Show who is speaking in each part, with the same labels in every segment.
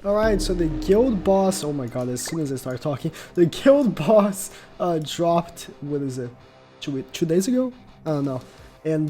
Speaker 1: Alright, so the guild boss, oh my god, as soon as I start talking, the guild boss dropped, what is it, 2 days ago? I don't know. And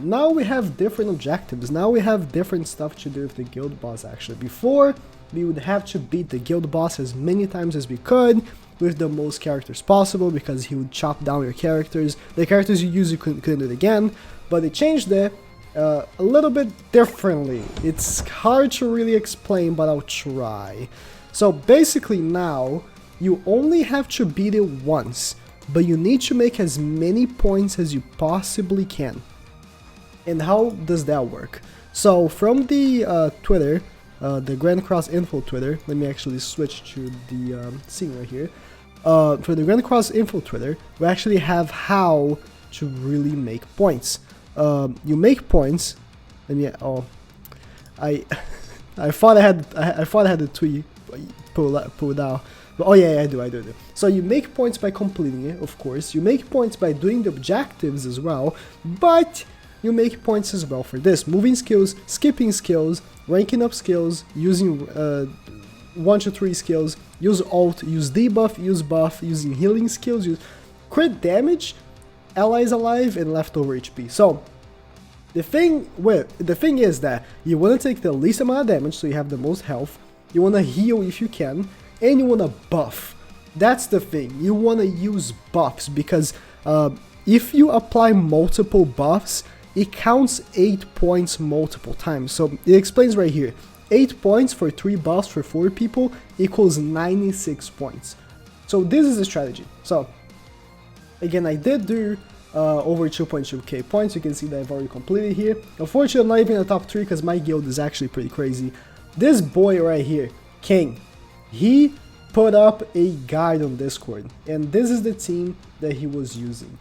Speaker 1: now we have different objectives, now we have different stuff to do with the guild boss actually. Before, we would have to beat the guild boss as many times as we could, with the most characters possible, because he would chop down your characters. The characters you use, you couldn't do it again, but they changed it a little bit differently. It's hard to really explain, but I'll try. So basically now, you only have to beat it once, but you need to make as many points as you possibly can. And how does that work? So from the Twitter, the Grand Cross Info Twitter, let me actually switch to the scene right here. For the Grand Cross Info Twitter, we actually have how to really make points. You make points. Let me. Oh, I thought I had the tweet pulled out. But oh yeah, I do. So you make points by completing it, of course. You make points by doing the objectives as well. But you make points as well for this: moving skills, skipping skills, ranking up skills, using 1 to 3 skills, use ult, use debuff, use buff, using healing skills, use crit damage, allies alive, and leftover HP. So the thing is that you want to take the least amount of damage, so you have the most health. You want to heal if you can, and you want to buff. That's the thing. You want to use buffs because if you apply multiple buffs, it counts 8 points multiple times. So it explains right here. 8 points for 3 buffs for 4 people equals 96 points. So this is the strategy. So again, I did do over 2.2k points. You can see that I've already completed here. Unfortunately, I'm not even in the top 3 because my guild is actually pretty crazy. This boy right here, King, he put up a guide on Discord, and this is the team that he was using.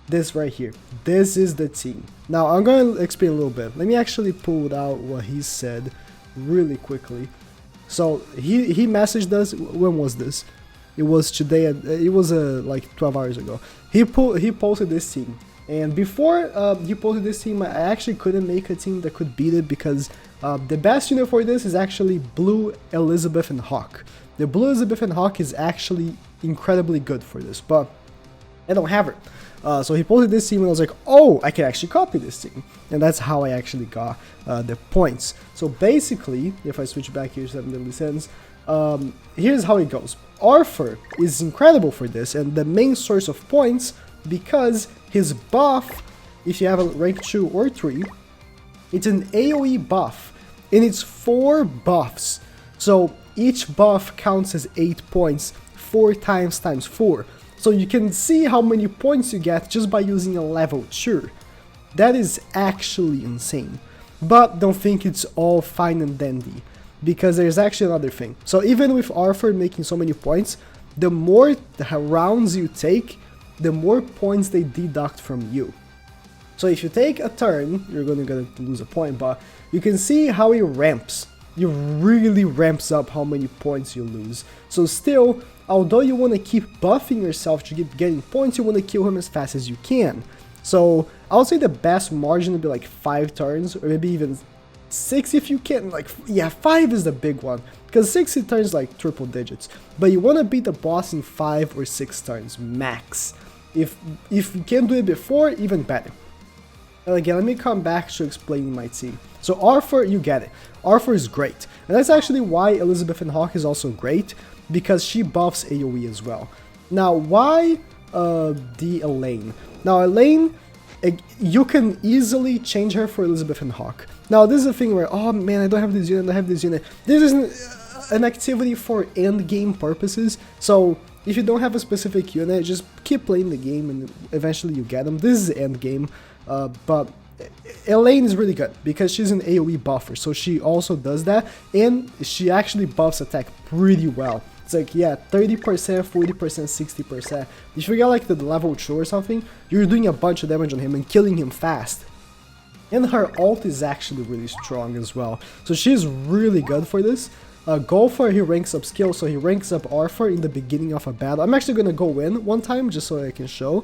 Speaker 1: This right here, this is the team. Now I'm going to explain a little bit. Let me actually pull out what he said really quickly. So he messaged us. When was this? It was today. It was like 12 hours ago. He posted this team, and before he posted this team, I actually couldn't make a team that could beat it because the best unit for this is actually Blue, Elizabeth, and Hawk. The Blue, Elizabeth, and Hawk is actually incredibly good for this, but I don't have it. So he posted this team and I was like, oh, I can actually copy this team. And that's how I actually got the points. So basically, if I switch back here to 7 Deadly Sins, here's how it goes. Arthur is incredible for this and the main source of points because his buff, if you have a rank 2 or 3, it's an AoE buff and it's 4 buffs. So each buff counts as 8 points, 4 times 4. So you can see how many points you get just by using a level 2. That is actually insane. But don't think it's all fine and dandy, because there's actually another thing. So even with Arthur making so many points, the more rounds you take, the more points they deduct from you. So if you take a turn, you're gonna lose a point, but you can see how it ramps. It really ramps up how many points you lose. So still, although you want to keep buffing yourself to keep getting points, you want to kill him as fast as you can. So I would say the best margin would be like 5 turns, or maybe even 6 if you can. Like, yeah, 5 is the big one, because 6 turns like triple digits. But you want to beat the boss in 5 or 6 turns max. If you can do it before, even better. And again, let me come back to explaining my team. So Arthur, you get it. Arthur is great. And that's actually why Elizabeth and Hawk is also great, because she buffs AoE as well. Now, why the Elaine? Now, Elaine, you can easily change her for Elizabeth and Hawk. Now, this is a thing where, oh man, I don't have this unit, I don't have this unit. This isn't an activity for end game purposes. So if you don't have a specific unit, just keep playing the game and eventually you get them. This is end game, but Elaine is really good because she's an AoE buffer, so she also does that, and she actually buffs attack pretty well. It's like, yeah, 30%, 40%, 60%. If you get like the level 2 or something, you're doing a bunch of damage on him and killing him fast. And her ult is actually really strong as well, so she's really good for this. Golfer, he ranks up skill, so he ranks up Arthur in the beginning of a battle. I'm actually gonna go in one time just so I can show.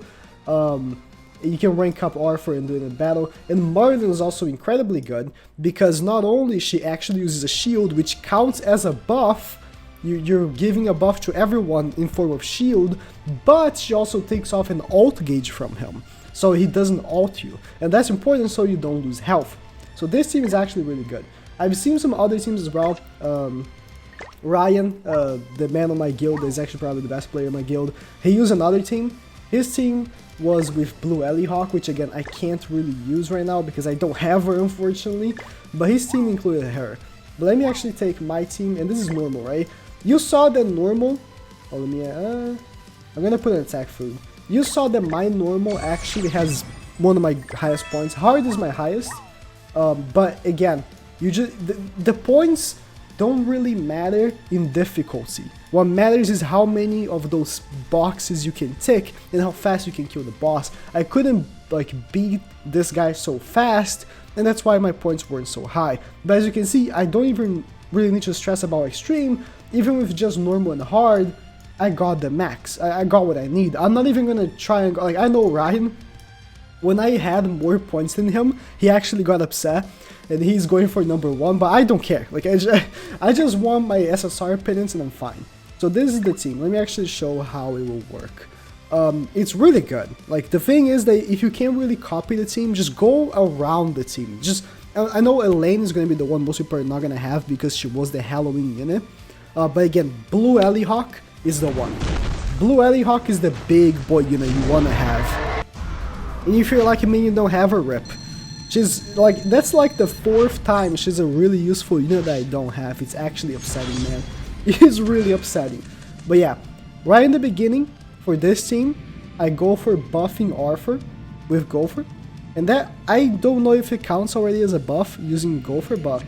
Speaker 1: You can rank up Arthur and do it in battle. And Marlin is also incredibly good, because not only she actually uses a shield, which counts as a buff, you're giving a buff to everyone in form of shield, but she also takes off an ult gauge from him, so he doesn't ult you. And that's important so you don't lose health. So this team is actually really good. I've seen some other teams as well. Ryan, the man on my guild, is actually probably the best player in my guild. He used another team. His team was with Blue Ellie Hawk, which again I can't really use right now because I don't have her, unfortunately. But his team included her. But let me actually take my team, and this is normal, right? You saw that normal. Oh, let me. I'm gonna put an attack food. You saw that my normal actually has one of my highest points. Hard is my highest. But again, you just the points don't really matter in difficulty. What matters is how many of those boxes you can tick and how fast you can kill the boss. I couldn't like beat this guy so fast, and that's why my points weren't so high. But as you can see, I don't even really need to stress about extreme. Even with just normal and hard, I got the max. I got what I need. I'm not even gonna try and go, like, I know Ryan, when I had more points than him, he actually got upset, and he's going for number 1, but I don't care. Like, I just want my SSR pendants and I'm fine. So this is the team. Let me actually show how it will work. It's really good. Like, the thing is that if you can't really copy the team, just go around the team. Just, I know Elaine is going to be the one most people are not going to have because she was the Halloween unit. But again, Blue Ellie Hawk is the one. Blue Ellie Hawk is the big boy unit you want to have. And if you're like me, you don't have a rip. She's like, that's like the 4th time she's a really useful unit that I don't have. It's actually upsetting, man. It is really upsetting. But yeah, right in the beginning, for this team, I go for buffing Arthur with Gopher. And that, I don't know if it counts already as a buff using Gopher, but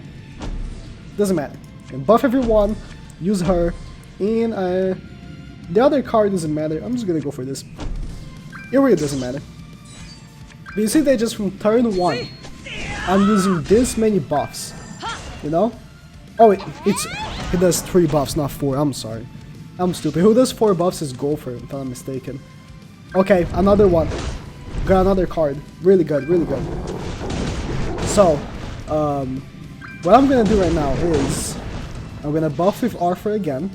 Speaker 1: doesn't matter. And buff everyone, use her, and the other card doesn't matter. I'm just gonna go for this. It really doesn't matter. But you see that just from turn 1, I'm using this many buffs, you know? Oh, it does 3 buffs, not 4, I'm sorry. I'm stupid. Who does 4 buffs is Gopher, if I'm not mistaken. Okay, another one. Got another card. Really good, really good. So, what I'm gonna do right now is, I'm gonna buff with Arthur again.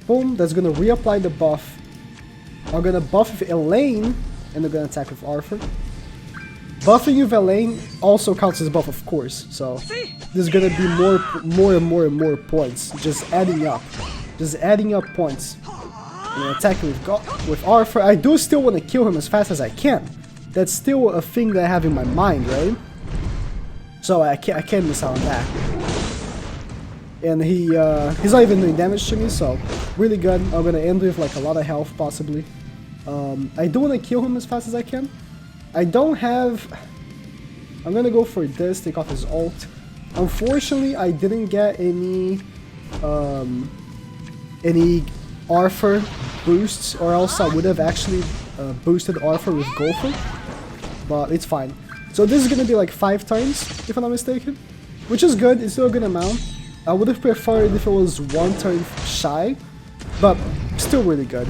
Speaker 1: Boom, that's gonna reapply the buff. I'm gonna buff with Elaine, and I'm gonna attack with Arthur. Buffing with Elaine also counts as a buff, of course, so there's gonna be more and more points, just adding up points. And attacking with Arthur. I do still want to kill him as fast as I can. That's still a thing that I have in my mind, right? So I can't miss out on that. And he's not even doing damage to me, so really good. I'm gonna end with like a lot of health possibly. I do want to kill him as fast as I can. I don't have. I'm gonna go for this, take off his ult. Unfortunately, I didn't get any Arthur boosts, or else I would have actually boosted Arthur with Gopher. But it's fine. So this is gonna be like 5 turns, if I'm not mistaken, which is good. It's still a good amount. I would have preferred if it was 1 turn shy, but still really good.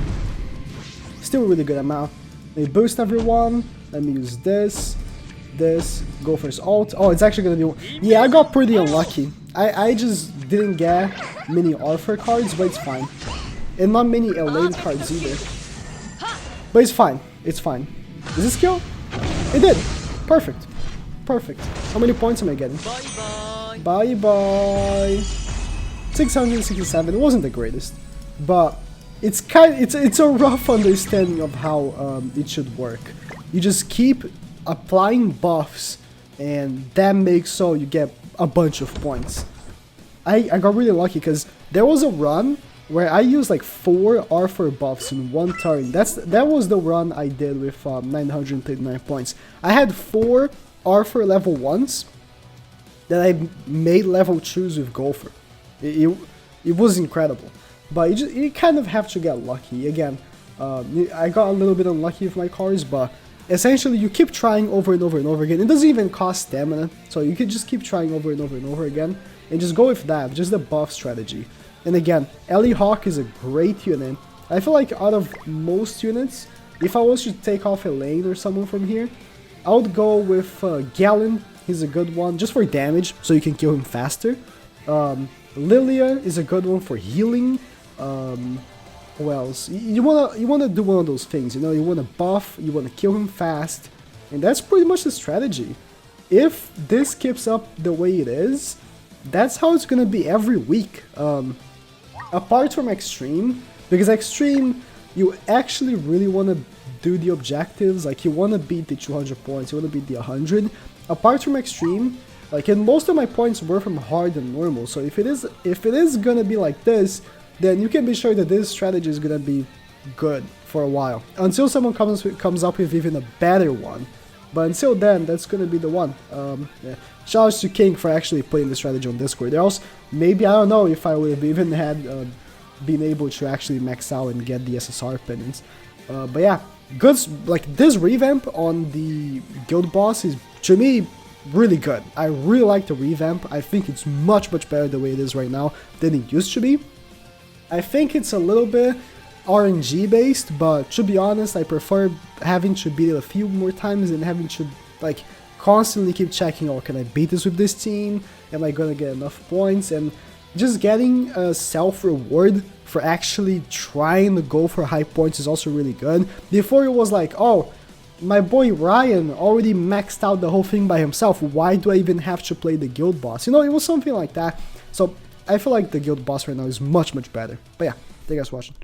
Speaker 1: Still a really good amount. Let me boost everyone. Let me use this, Gopher's ult. Oh, it's actually gonna be. Yeah, I got pretty unlucky. I just didn't get many Arthur cards, but it's fine. And not many Elaine cards either. But it's fine. It's fine. Does this kill? It did. Perfect. Perfect. How many points am I getting? Bye bye. 667. It wasn't the greatest, but it's a rough understanding of how it should work. You just keep applying buffs, and that makes so you get a bunch of points. I got really lucky because there was a run where I used like 4 Arthur buffs in 1 turn. That was the run I did with 939 points. I had 4 Arthur level 1s that I made level 2s with Gopher. It was incredible. But you kind of have to get lucky. Again, I got a little bit unlucky with my cards, but essentially you keep trying over and over and over again. It doesn't even cost stamina, so you can just keep trying over and over and over again, and just go with that, just the buff strategy. And again, Ellie Hawk is a great unit. I feel like out of most units, if I was to take off Elaine or someone from here, I would go with Galen. He's a good one just for damage, so you can kill him faster. Lilia is a good one for healing. Who else? You wanna do one of those things, you know? You wanna buff, you wanna kill him fast, and that's pretty much the strategy. If this keeps up the way it is, that's how it's gonna be every week. Apart from Extreme, because Extreme, you actually really wanna do the objectives, like you wanna beat the 200 points, you wanna beat the 100. Apart from Extreme, like, and most of my points were from hard and normal, so if it is gonna be like this, then you can be sure that this strategy is gonna be good for a while, until someone comes up with even a better one. But until then, that's gonna be the one. Yeah. Shout out to King for actually putting the strategy on Discord. Else, maybe, I don't know if I would have even had been able to actually max out and get the SSR pendants. But yeah, good. Like, this revamp on the guild boss is, to me, really good. I really like the revamp. I think it's much better the way it is right now than it used to be. I think it's a little bit RNG based, but to be honest, I prefer having to beat it a few more times than having to, like, constantly keep checking, oh, can I beat this with this team? Am I gonna get enough points? And just getting a self-reward for actually trying to go for high points is also really good. Before it was like, oh, my boy Ryan already maxed out the whole thing by himself, why do I even have to play the guild boss? You know, it was something like that. So I feel like the guild boss right now is much better. But yeah, thank you guys for watching.